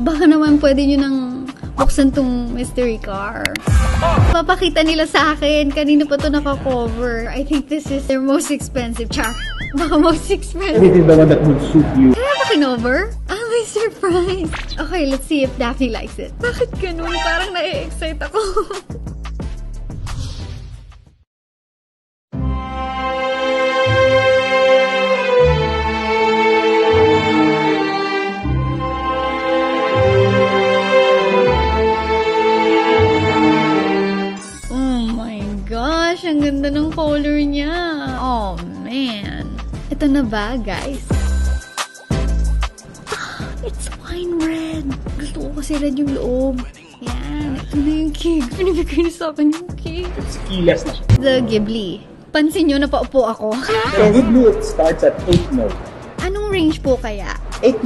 Baka naman pwede nyo nang buksan tong mystery car. Papakita nila sa akin. Kanina pa to naka-cover. I think this is their most expensive. Char. Baka most expensive. This is the one that would suit you. Kaya ba kinover? May surprise. Okay, let's see if Daphne likes it. Bakit ganun? Parang na-excite ako. Ang ganda ng color niya. Oh, man. Ito na ba, guys? It's wine red. Gusto ko kasi red yung loob. Yan. Ito na yung cake. Pinibigay na sa akin yung cake. It's keyless na siya. The Ghibli. Pansin nyo, napaupo ako. So Ghibli, it starts at 8 mil. Anong range po kaya? 8